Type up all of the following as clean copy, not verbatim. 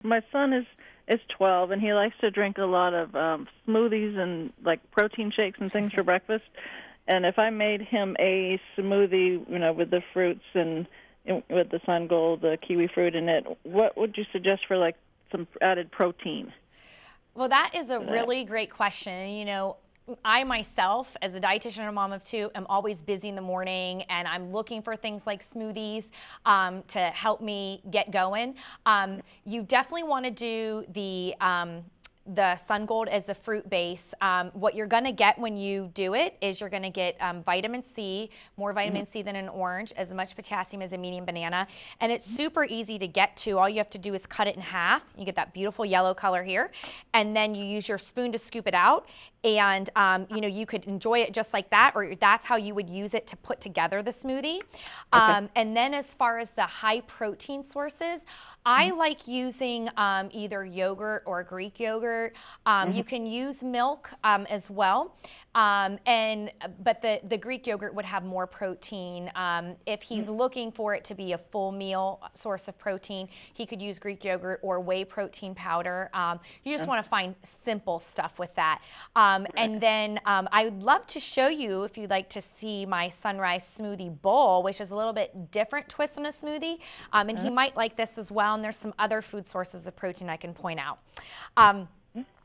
my son is 12, and he likes to drink a lot of smoothies and like protein shakes and things for breakfast. And if I made him a smoothie, with the fruits and with the SunGold, the Kiwifruit in it, what would you suggest for like some added protein? Well, that is a really great question. I myself, as a dietitian and a mom of two, am always busy in the morning, and I'm looking for things like smoothies to help me get going. You definitely want to do the SunGold as the fruit base. What you're going to get when you do it is you're going to get vitamin C, more vitamin C than an orange, as much potassium as a medium banana. And it's super easy to get to. All you have to do is cut it in half. You get that beautiful yellow color here. And then you use your spoon to scoop it out. And, you could enjoy it just like that, or that's how you would use it to put together the smoothie. Okay. And then as far as the high protein sources, I like using either yogurt or Greek yogurt. You can use milk as well. But the Greek yogurt would have more protein. If he's looking for it to be a full meal source of protein, he could use Greek yogurt or whey protein powder. You just want to find simple stuff with that. And then I would love to show you, if you'd like to see my sunrise smoothie bowl, which is a little bit different twist on a smoothie. And he might like this as well. And there's some other food sources of protein I can point out.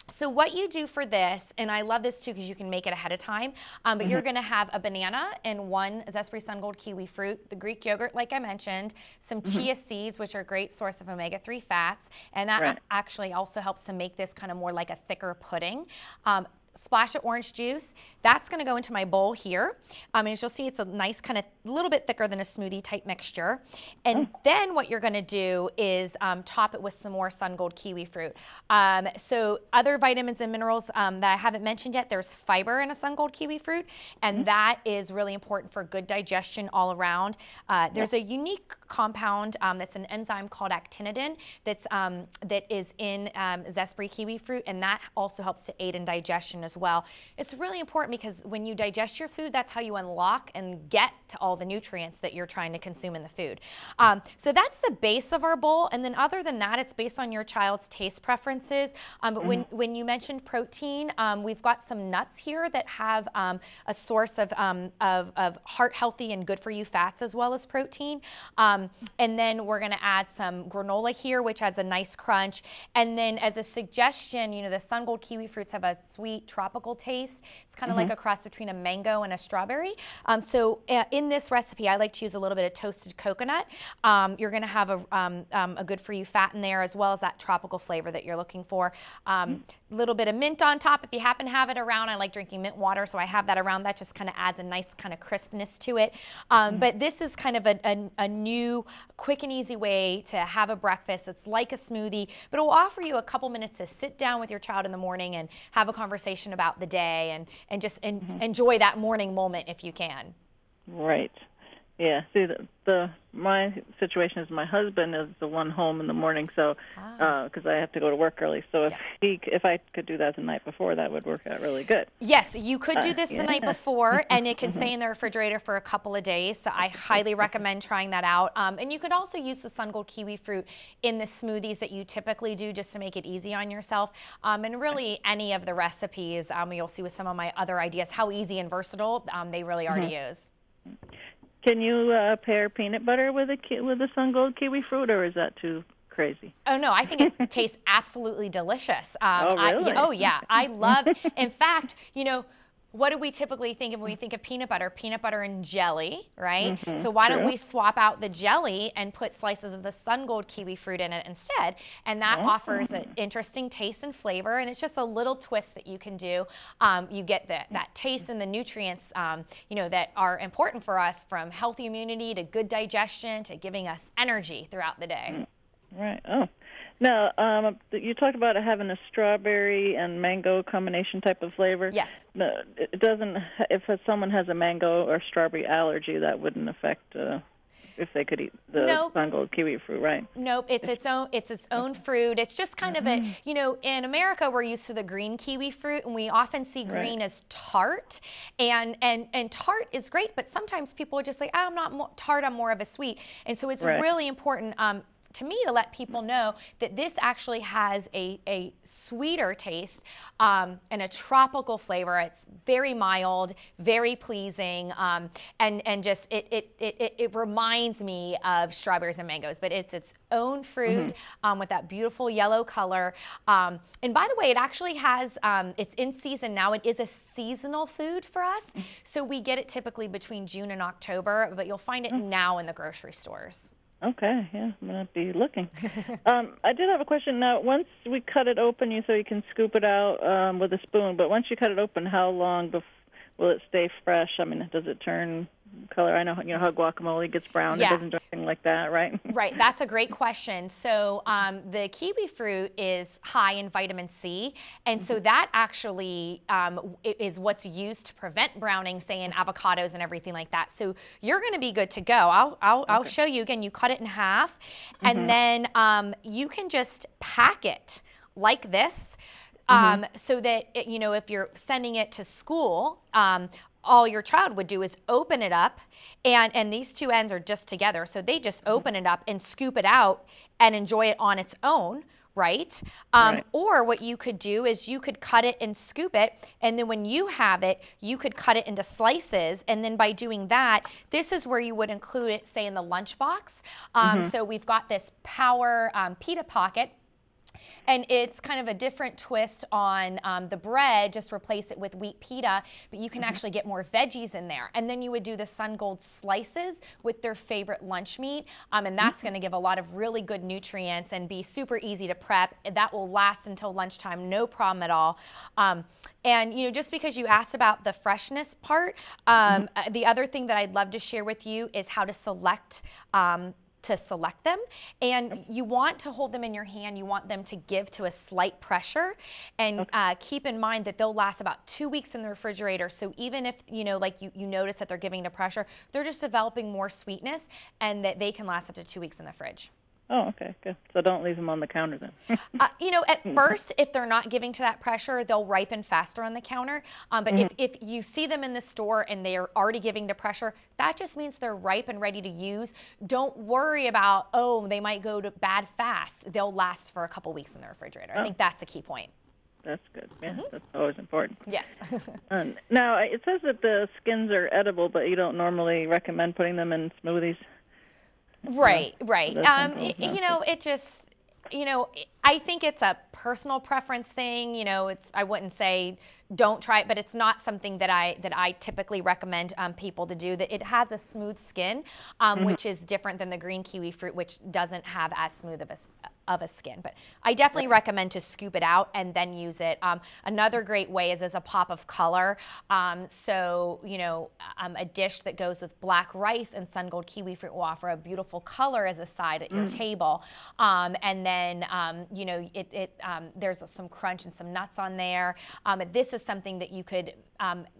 So what you do for this, and I love this too because you can make it ahead of time, but you're going to have a banana and one Zespri SunGold Kiwifruit, the Greek yogurt like I mentioned, some chia seeds, which are a great source of omega-3 fats, and that actually also helps to make this kind of more like a thicker pudding. Splash of orange juice. That's going to go into my bowl here. And as you'll see, it's a nice kind of a little bit thicker than a smoothie type mixture. And then what you're going to do is top it with some more SunGold Kiwifruit. So other vitamins and minerals that I haven't mentioned yet, there's fiber in a SunGold Kiwifruit, and that is really important for good digestion all around. There's a unique compound that's an enzyme called actinidin that is in Zespri Kiwifruit, and that also helps to aid in digestion as well. It's really important because when you digest your food, that's how you unlock and get to all the nutrients that you're trying to consume in the food. So that's the base of our bowl, and then other than that, it's based on your child's taste preferences. But when you mentioned protein, we've got some nuts here that have a source of heart healthy and good for you fats as well as protein. And then we're going to add some granola here, which adds a nice crunch. And then as a suggestion, the SunGold Kiwifruits have a sweet tropical taste. It's kind of like a cross between a mango and a strawberry. So in this recipe, I like to use a little bit of toasted coconut. You're going to have a good for you fat in there as well as that tropical flavor that you're looking for. A little bit of mint on top if you happen to have it around. I like drinking mint water, so I have that around. That just kind of adds a nice kind of crispness to it. But this is kind of a new, quick and easy way to have a breakfast. It's like a smoothie, but it will offer you a couple minutes to sit down with your child in the morning and have a conversation about the day and just enjoy that morning moment if you can. Right. Yeah. See, my situation is my husband is the one home in the morning, so because I have to go to work early. So if I could do that the night before, that would work out really good. Yes, you could do this the night before, and it can stay in the refrigerator for a couple of days. So I highly recommend trying that out. And you could also use the SunGold Kiwifruit in the smoothies that you typically do, just to make it easy on yourself. And really, any of the recipes you'll see with some of my other ideas how easy and versatile they really are to use. Can you pair peanut butter with the SunGold Kiwifruit, or is that too crazy? Oh, no, I think it tastes absolutely delicious. Really? Oh, yeah. I love, in fact, what do we typically think of when we think of peanut butter? Peanut butter and jelly, right? So why don't we swap out the jelly and put slices of the SunGold Kiwifruit in it instead? And that offers an interesting taste and flavor, and it's just a little twist that you can do. You get that taste and the nutrients, that are important for us, from healthy immunity to good digestion to giving us energy throughout the day. Right. Oh. Now, you talked about having a strawberry and mango combination type of flavor. Yes. No, it doesn't. If someone has a mango or strawberry allergy, that wouldn't affect if they could eat the SunGold Kiwifruit, right? Nope. It's its own fruit. It's just kind of a, in America we're used to the green kiwi fruit, and we often see green as tart, and tart is great, but sometimes people are just like, I'm not tart, I'm more of a sweet, and so it's really important to me to let people know that this actually has a sweeter taste and a tropical flavor. It's very mild, very pleasing, and just it reminds me of strawberries and mangoes, but it's its own fruit with that beautiful yellow color. And by the way, it actually has, it's in season now. It is a seasonal food for us. So we get it typically between June and October, but you'll find it now in the grocery stores. Okay, yeah, I'm going to be looking. I did have a question. Now, once we cut it open, so you can scoop it out with a spoon, but once you cut it open, how long will it stay fresh? I mean, does it turn color? I know how guacamole gets brown. Yeah. It doesn't do anything like that, right? Right. That's a great question. So the kiwi fruit is high in vitamin C, and so that actually is what's used to prevent browning, say in avocados and everything like that. So you're going to be good to go. I'll show you again. You cut it in half, and then you can just pack it like this. So that, if you're sending it to school, all your child would do is open it up, and these two ends are just together. So they just open it up and scoop it out and enjoy it on its own, right? Or what you could do is you could cut it and scoop it, and then when you have it, you could cut it into slices, and then by doing that, this is where you would include it, say, in the lunchbox. So we've got this Power Pita Pocket. And it's kind of a different twist on the bread, just replace it with wheat pita, but you can actually get more veggies in there. And then you would do the SunGold slices with their favorite lunch meat, and that's going to give a lot of really good nutrients and be super easy to prep. That will last until lunchtime, no problem at all. And, just because you asked about the freshness part, the other thing that I'd love to share with you is how to select them, and you want to hold them in your hand. You want them to give to a slight pressure, and keep in mind that they'll last about 2 weeks in the refrigerator. So even if you notice that they're giving to pressure, they're just developing more sweetness, and that they can last up to 2 weeks in the fridge. Oh, okay, good. So don't leave them on the counter then. At first, if they're not giving to that pressure, they'll ripen faster on the counter. But if you see them in the store and they are already giving to pressure, that just means they're ripe and ready to use. Don't worry about, they might go to bad fast. They'll last for a couple weeks in the refrigerator. I think that's the key point. That's good. Yeah, that's always important. Yes. Now, it says that the skins are edible, but you don't normally recommend putting them in smoothies. Right. It just, I think it's a personal preference thing. I wouldn't say don't try it, but it's not something that I typically recommend people to do. That it has a smooth skin, which is different than the green kiwi fruit, which doesn't have as smooth of a skin. But I definitely recommend to scoop it out and then use it. Another great way is as a pop of color. A dish that goes with black rice and SunGold kiwi fruit will offer a beautiful color as a side at your table. And then there's some crunch and some nuts on there. This is something that you could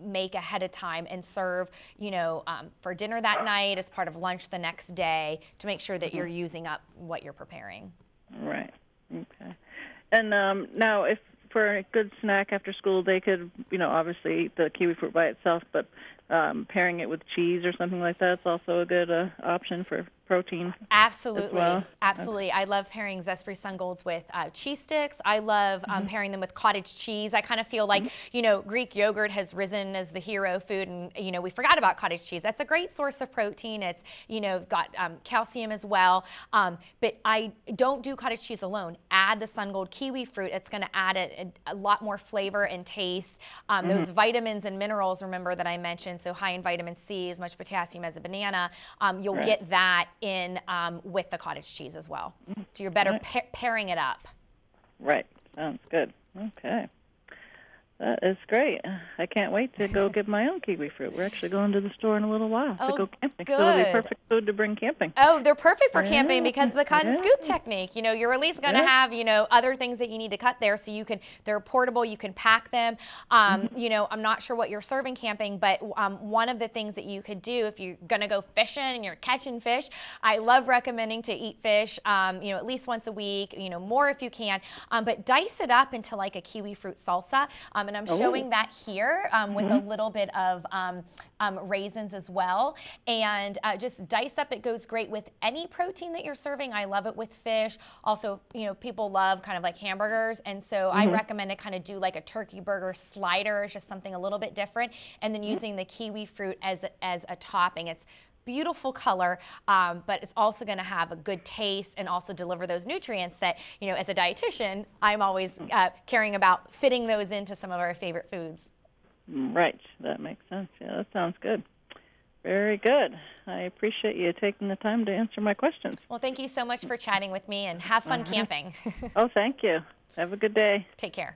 make ahead of time and serve, for dinner that night, as part of lunch the next day, to make sure that you're using up what you're preparing. Right. Okay. And now, if for a good snack after school, they could, obviously eat the kiwi fruit by itself, but pairing it with cheese or something like that is also a good option for protein. Absolutely. Well. Absolutely. I love pairing Zespri SunGolds with cheese sticks. I love pairing them with cottage cheese. I kind of feel like, Greek yogurt has risen as the hero food, and, we forgot about cottage cheese. That's a great source of protein. It's, got calcium as well. But I don't do cottage cheese alone. Add the SunGold kiwi fruit. It's going to add a lot more flavor and taste. Those vitamins and minerals, remember, that I mentioned, so high in vitamin C, as much potassium as a banana, you'll get that in with the cottage cheese as well. So you're better pairing it up. Right. Sounds good. Okay. That is great. I can't wait to go get my own kiwi fruit. We're actually going to the store in a little while to go camping. Good. So it'll be perfect food to bring camping. Oh, they're perfect for camping because of the cut and scoop technique. You're at least going to have, other things that you need to cut there, so they're portable, you can pack them. I'm not sure what you're serving camping, but one of the things that you could do if you're going to go fishing and you're catching fish, I love recommending to eat fish, at least once a week, more if you can, but dice it up into like a kiwi fruit salsa. and I'm showing that here with a little bit of raisins as well. And just diced up, it goes great with any protein that you're serving. I love it with fish. Also, you know, people love kind of like hamburgers, and so I recommend to kind of do like a turkey burger slider, just something a little bit different, and then using the kiwi fruit as a topping. It's beautiful color, but it's also going to have a good taste and also deliver those nutrients that, you know, as a dietitian, I'm always caring about fitting those into some of our favorite foods. Right. That makes sense. Yeah, that sounds good. Very good. I appreciate you taking the time to answer my questions. Well, thank you so much for chatting with me, and have fun camping. Oh, thank you. Have a good day. Take care.